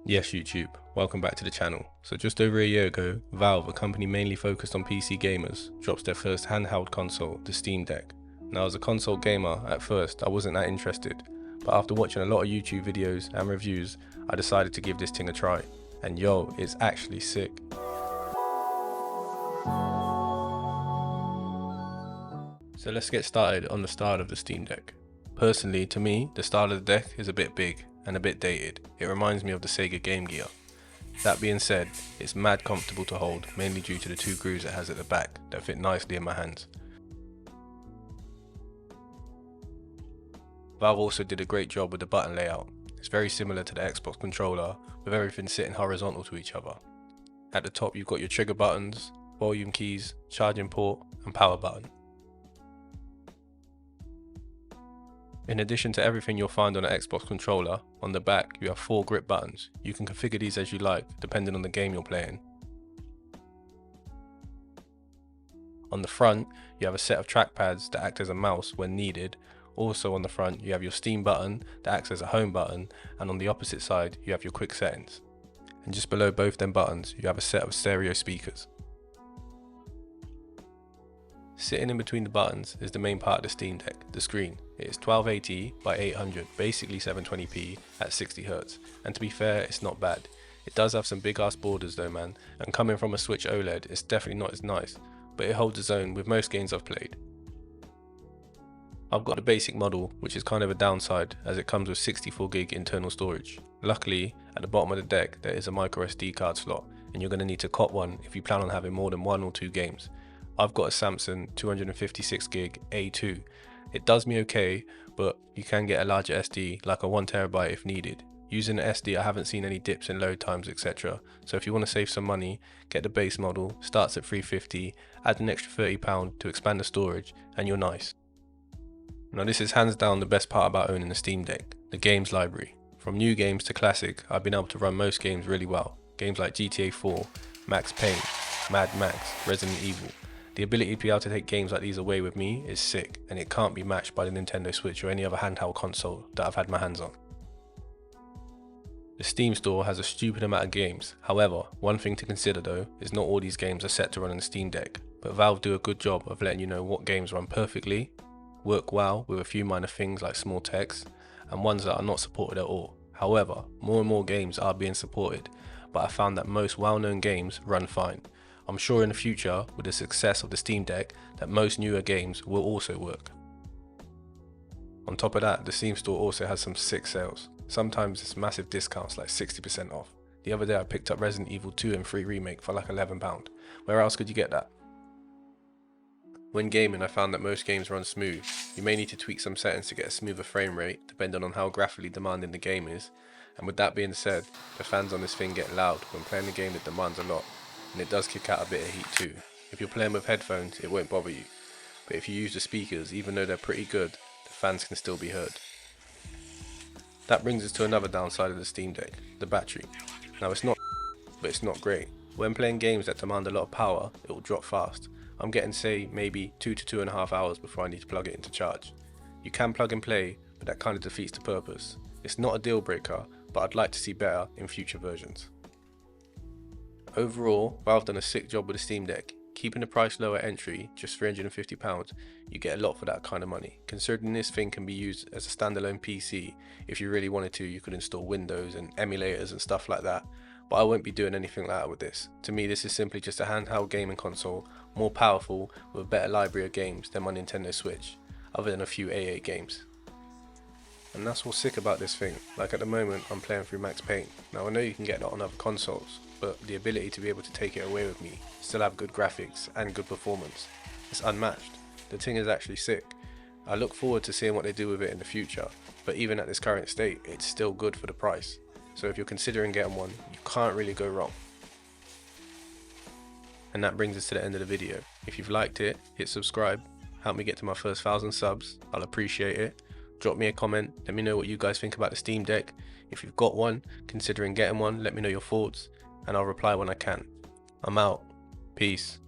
Yes, YouTube, welcome back to the channel. So just over a year ago, Valve, a company mainly focused on PC gamers, drops their first handheld console, the Steam Deck. Now as a console gamer, at first I wasn't that interested, but after watching a lot of YouTube videos and reviews, I decided to give this thing a try. And yo, it's actually sick. So let's get started on the style of the Steam Deck. Personally, to me, the style of the deck is a bit big and a bit dated. It reminds me of the Sega Game Gear. That being said, it's mad comfortable to hold, mainly due to the two grooves it has at the back that fit nicely in my hands. Valve also did a great job with the button layout. It's very similar to the Xbox controller, with everything sitting horizontal to each other. At the top you've got your trigger buttons, volume keys, charging port and power button. In addition to everything you'll find on an Xbox controller, on the back you have 4 grip buttons. You can configure these as you like, depending on the game you're playing. On the front, you have a set of trackpads that act as a mouse when needed. Also on the front, you have your Steam button that acts as a home button, and on the opposite side, you have your quick settings. And just below both them buttons, you have a set of stereo speakers. Sitting in between the buttons is the main part of the Steam Deck, the screen. It is 1280 by 800, basically 720p at 60Hz, and to be fair, it's not bad. It does have some big ass borders though man, and coming from a Switch OLED, it's definitely not as nice, but it holds its own with most games I've played. I've got a basic model, which is kind of a downside as it comes with 64GB internal storage. Luckily, at the bottom of the deck there is a microSD card slot, and you're going to need to cop one if you plan on having more than 1 or 2 games. I've got a Samsung 256GB A2. It does me okay, but you can get a larger SD like a 1TB if needed. Using an SD I haven't seen any dips in load times etc, so if you want to save some money, get the base model, starts at $350, add an extra £30 to expand the storage and you're nice. Now this is hands down the best part about owning a Steam Deck, the games library. From new games to classic, I've been able to run most games really well. Games like GTA 4, Max Payne, Mad Max, Resident Evil. The ability to be able to take games like these away with me is sick, and it can't be matched by the Nintendo Switch or any other handheld console that I've had my hands on. The Steam store has a stupid amount of games. However, one thing to consider though is not all these games are set to run on the Steam Deck, but Valve do a good job of letting you know what games run perfectly, work well with a few minor things like small text, and ones that are not supported at all. However, more and more games are being supported, but I found that most well-known games run fine. I'm sure in the future, with the success of the Steam Deck, that most newer games will also work. On top of that, the Steam store also has some sick sales. Sometimes it's massive discounts like 60% off. The other day I picked up Resident Evil 2 and 3 Remake for like £11. Where else could you get that? When gaming, I found that most games run smooth. You may need to tweak some settings to get a smoother frame rate, depending on how graphically demanding the game is. And with that being said, the fans on this thing get loud when playing a game that demands a lot. And it does kick out a bit of heat too. If you're playing with headphones, it won't bother you. But if you use the speakers, even though they're pretty good, the fans can still be heard. That brings us to another downside of the Steam Deck, the battery. Now it's not but it's not great. When playing games that demand a lot of power, it will drop fast. I'm getting say maybe 2 to 2.5 hours before I need to plug it into charge. You can plug and play, but that kind of defeats the purpose. It's not a deal breaker, but I'd like to see better in future versions. Overall, Valve done a sick job with the Steam Deck. Keeping the price low at entry, just £350, you get a lot for that kind of money. Considering this thing can be used as a standalone PC, if you really wanted to you could install Windows and emulators and stuff like that, but I won't be doing anything like that with this. To me this is simply just a handheld gaming console, more powerful with a better library of games than my Nintendo Switch, other than a few AA games. And that's what's sick about this thing. Like at the moment I'm playing through Max Payne. Now I know you can get that on other consoles, but the ability to be able to take it away with me, still have good graphics and good performance, it's unmatched. The thing is actually sick. I look forward to seeing what they do with it in the future, but even at this current state, it's still good for the price. So if you're considering getting one, you can't really go wrong. And that brings us to the end of the video. If you've liked it, hit subscribe, help me get to my first 1,000 subs, I'll appreciate it. Drop me a comment, let me know what you guys think about the Steam Deck. If you've got one, considering getting one, let me know your thoughts, and I'll reply when I can. I'm out. Peace.